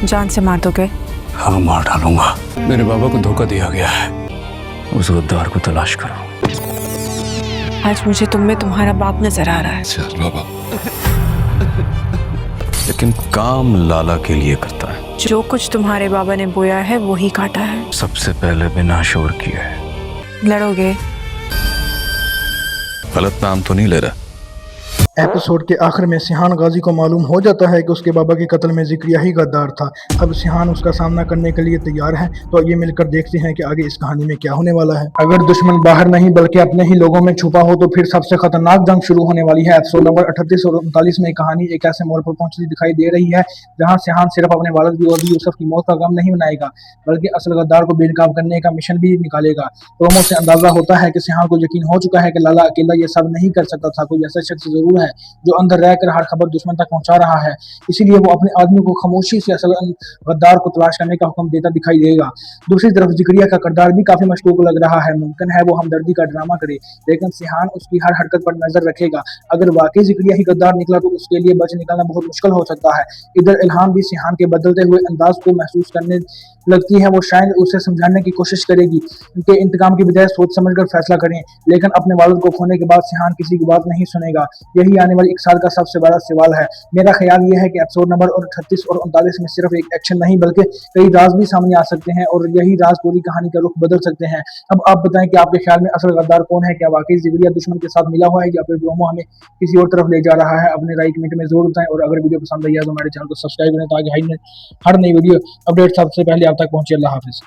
जान से मार दोगे? हाँ, मार डालूंगा। मेरे बाबा को धोखा दिया गया है, उस गद्दार को तलाश करो। आज मुझे तुम में तुम्हारा बाप नजर आ रहा है। चल बाबा। लेकिन काम लाला के लिए करता है। जो कुछ तुम्हारे बाबा ने बोया है वही काटा है। सबसे पहले बिना शोर किए है। लड़ोगे? गलत नाम तो नहीं ले रहा? एपिसोड के आखिर में सिहान गाजी को मालूम हो जाता है कि उसके बाबा के कत्ल में जिक्रिया ही गद्दार था। अब सिहान उसका सामना करने के लिए तैयार है। तो ये मिलकर देखते हैं कि आगे इस कहानी में क्या होने वाला है। अगर दुश्मन बाहर नहीं बल्कि अपने ही लोगों में छुपा हो तो फिर सबसे खतरनाक जंग शुरू होने वाली है। एपिसोड नंबर 38 और 39 में कहानी एक ऐसे मोड़ पर पहुंचती दिखाई दे रही है जहाँ सिहान सिर्फ अपने वालिद और भी यूसुफ की मौत का गम नहीं मनाएगा बल्कि असल गद्दार को बेनकाब करने का मिशन भी निकालेगा। प्रोमो से अंदाजा होता है कि सिहान को यकीन हो चुका है कि लाला अकेला ये सब नहीं कर सकता था। कोई ऐसा शख्स जरूर है जो अंदर रहकर हर खबर दुश्मन तक पहुंचा रहा है। इसीलिए वो अपने आदमी को खामोशी से असल गद्दार को तलाश करने का हुक्म देता दिखाई देगा। दूसरी तरफ जिक्रिया का किरदार भी काफी मशकूक लग रहा है। मुमकिन है वो हमदर्दी का ड्रामा करे लेकिन सिहान उसकी हर हरकत पर नजर रखेगा। अगर वाकई जिक्रिया ही गद्दार निकला तो उसके लिए बच निकलना बहुत मुश्किल हो सकता है। इधर इल्हाम भी सिहान के बदलते हुए अंदाज को महसूस करने लगती है। वो शायद उसे समझाने की कोशिश करेगी कि इंतकाम की बजाय सोच समझकर फैसला करें, लेकिन अपने वालिद को खोने के बाद सिहान किसी की बात नहीं सुनेगा। यही आने वाली एक साल का सबसे बड़ा सवाल है। मेरा ख्याल यह है कि एपिसोड नंबर 38 और 39 में सिर्फ एक एक्शन नहीं बल्कि कई राज भी सामने आ सकते हैं और यही राज पूरी कहानी का रुख बदल सकते हैं। अब आप बताएं कि आपके ख्याल में असल गद्दार कौन है? क्या वाकई जिक्रिया दुश्मन के साथ मिला हुआ है या फिर प्रोमो हमें किसी और तरफ ले जा रहा है? अपने राय कमेंट में जरूर बताएं और अगर वीडियो पसंद आई है तो हमारे चैनल को सब्सक्राइब करें ताकि हर नई वीडियो अपडेट सबसे पहले आप तक पहुंचे। अल्लाह हाफिज।